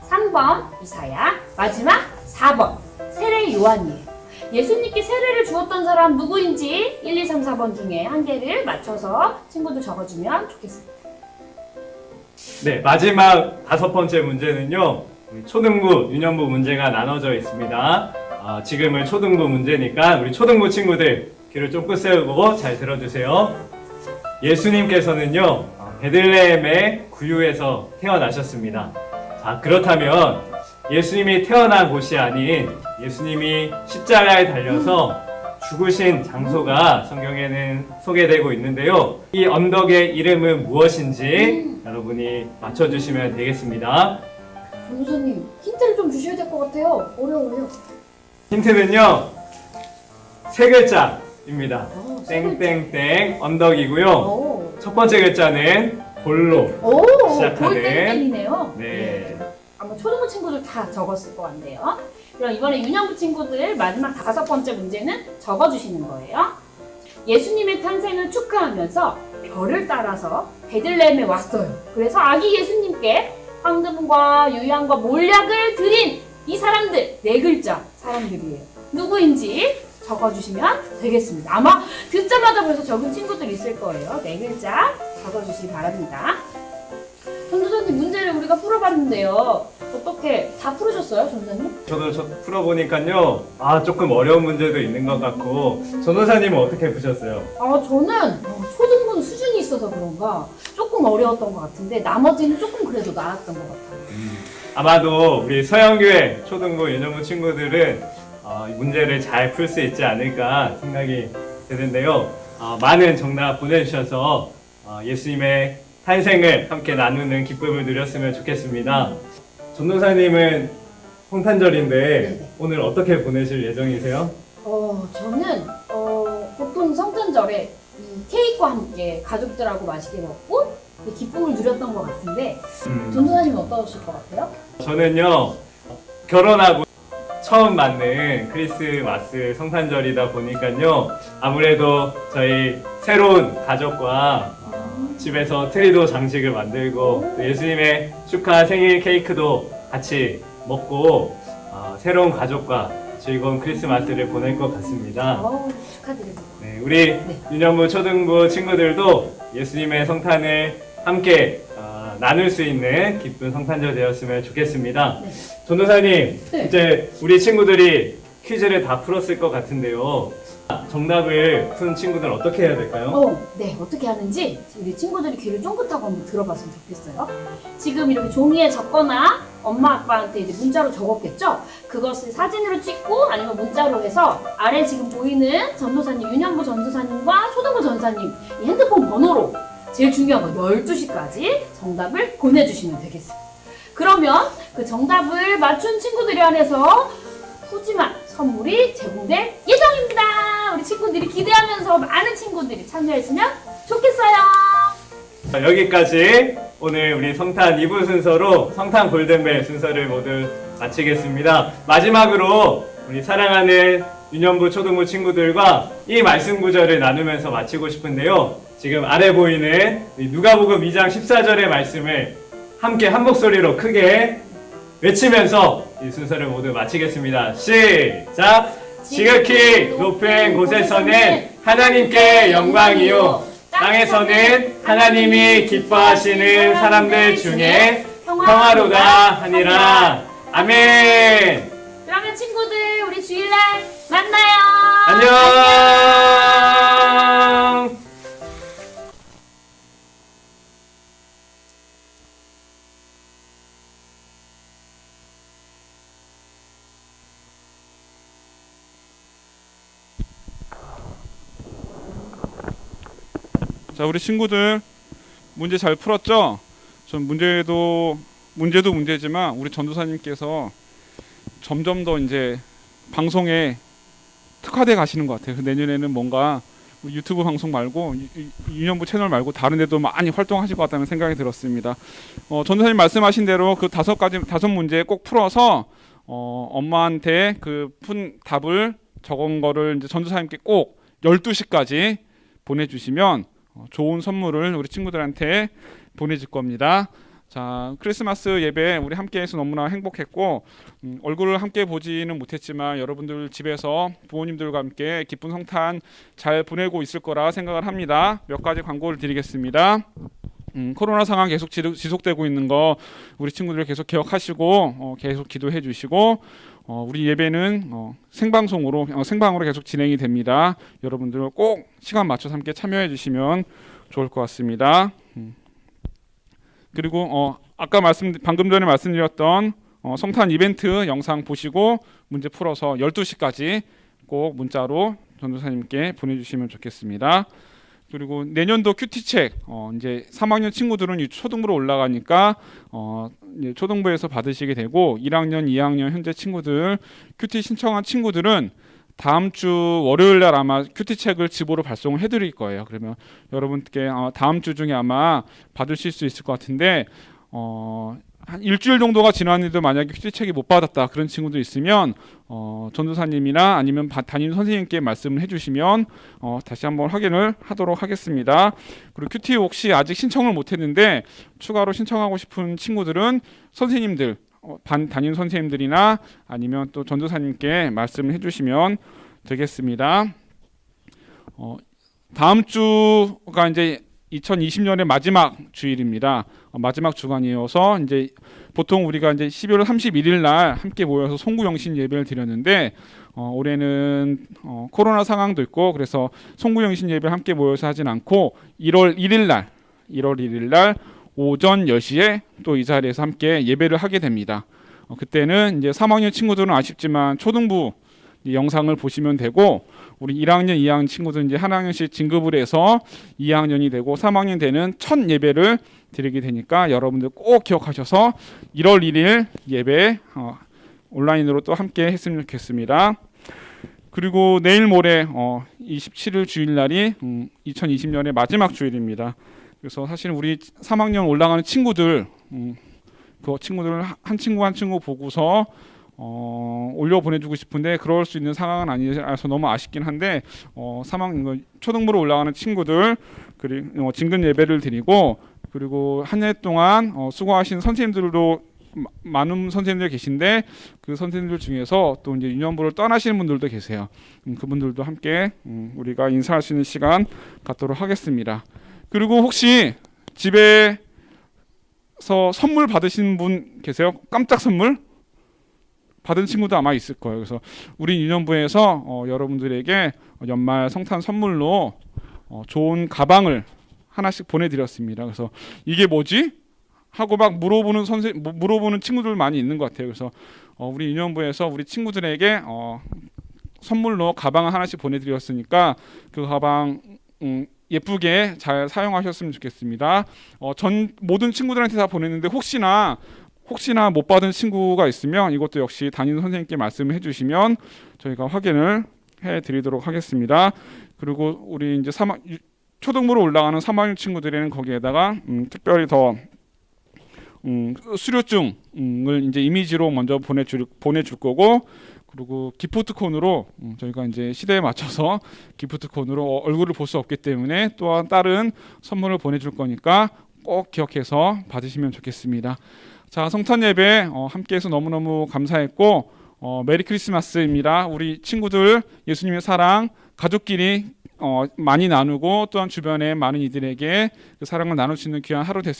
3번 이사야, 마지막 4번 세례 요한이에요. 예수님께 세례를 주었던 사람 누구인지 1, 2, 3, 4번 중에 한 개를 맞춰서 친구들 적어주면 좋겠습니다. 네, 마지막 5번째 문제는요. 우리 초등부, 유년부 문제가 나눠져 있습니다. 지금은 초등부 문제니까 우리 초등부 친구들 귀를 쫑긋 세우고 잘 들어주세요. 예수님께서는요, 베들레헴의 구유에서 태어나셨습니다. 자, 그렇다면 예수님이 태어난 곳이 아닌 예수님이 십자가에 달려서 죽으신 장소가 성경에는 소개되고 있는데요. 이 언덕의 이름은 무엇인지 여러분이 맞춰주시면 되겠습니다. 변호사님 힌트를 좀 주셔야 될 것 같아요. 어려워요. 힌트는요, 3글자입니다. 세 글자. 땡땡땡 언덕이고요. 오, 첫 번째 글자는 볼로 시작하는. 볼땡땡이네요. 네. 아마 초등부 친구들 다 적었을 것 같네요. 그럼 이번에 유년부 친구들 마지막 5번째 문제는 적어주시는 거예요. 예수님의 탄생을 축하하면서 별을 따라서 베들레헴에 왔어요. 그래서 아기 예수님께 황금과 유향과 몰약을 드린 이 사람들 4글자 사람들이에요. 누구인지 적어주시면 되겠습니다. 아마 듣자마자 벌써 적은 친구들 있을 거예요. 4글자 적어주시기 바랍니다. 전도사님 문제를 우리가 풀어봤는데요. 어떻게 다 풀으셨어요, 전도사님? 저도 풀어보니까요, 조금 어려운 문제도 있는 것 같고, 전도사님은 어떻게 푸셨어요? 저는 초등부는 수준이 있어서 그런가 조금 어려웠던 것 같은데 나머지는 조금 그래도 나았던 것 같아요. 아마도 우리 서영교회 초등부 유년부 친구들은 이 문제를 잘 풀 수 있지 않을까 생각이 드는데요. 많은 정답 보내주셔서 예수님의 탄생을 함께 나누는 기쁨을 누렸으면 좋겠습니다. 전도사님은 성탄절인데 네네. 오늘 어떻게 보내실 예정이세요? 저는 보통 성탄절에 이 케이크와 함께 가족들하고 맛있게 먹고 기쁨을 누렸던 것 같은데 전도사님은 어떠실 것 같아요? 저는요, 결혼하고 처음 맞는 크리스마스 성탄절이다 보니까요, 아무래도 저희 새로운 가족과 집에서 트리도 장식을 만들고 또 예수님의 축하 생일 케이크도 같이 먹고 새로운 가족과 즐거운 크리스마스를 보낼 것 같습니다. 축하드립니다. 네, 우리 유년부 초등부 친구들도 예수님의 성탄을 함께 나눌 수 있는 기쁜 성탄절 되었으면 좋겠습니다. 네. 전도사님, 네. 이제 우리 친구들이 퀴즈를 다 풀었을 것 같은데요. 정답을 푼 친구들 어떻게 해야 될까요? 네, 어떻게 하는지 우리 친구들이 귀를 쫑긋하고 한번 들어봤으면 좋겠어요. 지금 이렇게 종이에 적거나 엄마 아빠한테 이제 문자로 적었겠죠? 그것을 사진으로 찍고 아니면 문자로 해서 아래 지금 보이는 전도사님, 유년부 전도사님과 초등부 전도사님 이 핸드폰 번호로 제일 중요한 거 12시까지 정답을 보내주시면 되겠습니다. 그러면 그 정답을 맞춘 친구들에 한해서 푸짐한 선물이 제공될 예정입니다. 우리 친구들이 기대하면서 많은 친구들이 참여했으면 좋겠어요. 여기까지 오늘 우리 성탄 2부 순서로 성탄 골든벨 순서를 모두 마치겠습니다. 마지막으로 우리 사랑하는 유년부 초등부 친구들과 이 말씀 구절을 나누면서 마치고 싶은데요. 지금 아래 보이는 누가복음 2장 14절의 말씀을 함께 한 목소리로 크게 외치면서 이 순서를 모두 마치겠습니다. 시작! 지극히 높은 곳에서는 하나님께 영광이요, 땅에서는 하나님이 기뻐하시는 사람들 중에 평화로다 하니라. 아멘. 그럼 그러면 친구들 우리 주일날 만나요. 안녕. 자, 우리 친구들 문제 잘 풀었죠? 전 문제도 문제지만 우리 전도사님께서 점점 더 이제 방송에 특화돼 가시는 것 같아요. 내년에는 뭔가 유튜브 방송 말고 유년부 채널 말고 다른 데도 많이 활동하실 것 같다는 생각이 들었습니다. 전도사님 말씀하신 대로 그 다섯 문제 꼭 풀어서 엄마한테 그 푼 답을 적은 거를 이제 전도사님께 꼭 12시까지 보내주시면 좋은 선물을 우리 친구들한테 보내줄 겁니다. 자, 크리스마스 예배 우리 함께해서 너무나 행복했고 얼굴을 함께 보지는 못했지만 여러분들 집에서 부모님들과 함께 기쁜 성탄 잘 보내고 있을 거라 생각을 합니다. 몇 가지 광고를 드리겠습니다. 코로나 상황 계속 지속되고 있는 거 우리 친구들 계속 기억하시고 계속 기도해 주시고 우리 예배는 생방으로 계속 진행이 됩니다. 여러분들 꼭 시간 맞춰서 함께 참여해 주시면 좋을 것 같습니다. 그리고 방금 전에 말씀드렸던 성탄 이벤트 영상 보시고 문제 풀어서 12시까지 꼭 문자로 전도사님께 보내주시면 좋겠습니다. 그리고 내년도 큐티책 이제 3학년 친구들은 초등부로 올라가니까 이제 초등부에서 받으시게 되고 1학년, 2학년 현재 친구들 큐티 신청한 친구들은 다음 주 월요일 날 아마 큐티책을 집으로 발송을 해드릴 거예요. 그러면 여러분께 다음 주 중에 아마 받으실 수 있을 것 같은데 한 일주일 정도가 지났는데도 만약에 큐티책이 못 받았다 그런 친구도 있으면 전도사님이나 아니면 담임 선생님께 말씀을 해주시면 다시 한번 확인을 하도록 하겠습니다. 그리고 큐티 혹시 아직 신청을 못했는데 추가로 신청하고 싶은 친구들은 선생님들 담임 선생님들이나 아니면 또 전도사님께 말씀을 해주시면 되겠습니다. 다음 주가 이제 2020년의 마지막 주일입니다. 마지막 주간이어서 이제 보통 우리가 이제 12월 31일 날 함께 모여서 송구영신 예배를 드렸는데 올해는 코로나 상황도 있고 그래서 송구영신 예배를 함께 모여서 하진 않고 1월 1일 날 오전 10시에 또 이 자리에서 함께 예배를 하게 됩니다. 그때는 이제 3학년 친구들은 아쉽지만 초등부 영상을 보시면 되고 우리 1학년, 2학년 친구들은 이제 한 학년씩 진급을 해서 2학년이 되고 3학년 되는 첫 예배를 드리게 되니까 여러분들 꼭 기억하셔서 1월 1일 예배 온라인으로 또 함께 했으면 좋겠습니다. 그리고 내일 모레 27일 주일날이 2020년의 마지막 주일입니다. 그래서 사실 우리 3학년 올라가는 친구들 그 친구들을 한 친구 보고서 올려 보내주고 싶은데 그럴 수 있는 상황은 아니라서 너무 아쉽긴 한데 3학년 초등부로 올라가는 친구들 그리고 진급 예배를 드리고 그리고 한 해 동안 수고하신 선생님들도 많은 선생님들 계신데 그 선생님들 중에서 또 이제 유년부를 떠나시는 분들도 계세요. 그분들도 함께 우리가 인사할 수 있는 시간 갖도록 하겠습니다. 그리고 혹시 집에서 선물 받으신 분 계세요? 깜짝 선물 받은 친구도 아마 있을 거예요. 그래서 우리 유년부에서 여러분들에게 연말 성탄 선물로 좋은 가방을 하나씩 보내드렸습니다. 그래서 이게 뭐지? 하고 막 물어보는 친구들 많이 있는 것 같아요. 그래서 우리 유년부에서 우리 친구들에게 선물로 가방을 하나씩 보내드렸으니까 그 가방 예쁘게 잘 사용하셨으면 좋겠습니다. 모든 친구들한테 다 보냈는데 혹시나 못 받은 친구가 있으면 이것도 역시 담임 선생님께 말씀을 해주시면 저희가 확인을 해드리도록 하겠습니다. 그리고 우리 이제 초등부로 올라가는 3학년 친구들에는 거기에다가 특별히 더 수료증을 이제 이미지로 먼저 보내줄 거고 그리고 기프트콘으로 저희가 이제 시대에 맞춰서 기프트콘으로 얼굴을 볼 수 없기 때문에 또한 다른 선물을 보내줄 거니까 꼭 기억해서 받으시면 좋겠습니다. 자, 성탄 예배 함께해서 너무너무 감사했고 메리 크리스마스입니다. 우리 친구들 예수님의 사랑 가족끼리 많이 나누고 또한 주변에 많은 이들에게 그 사랑을 나눌 수 있는 귀한 하루 됐습니다.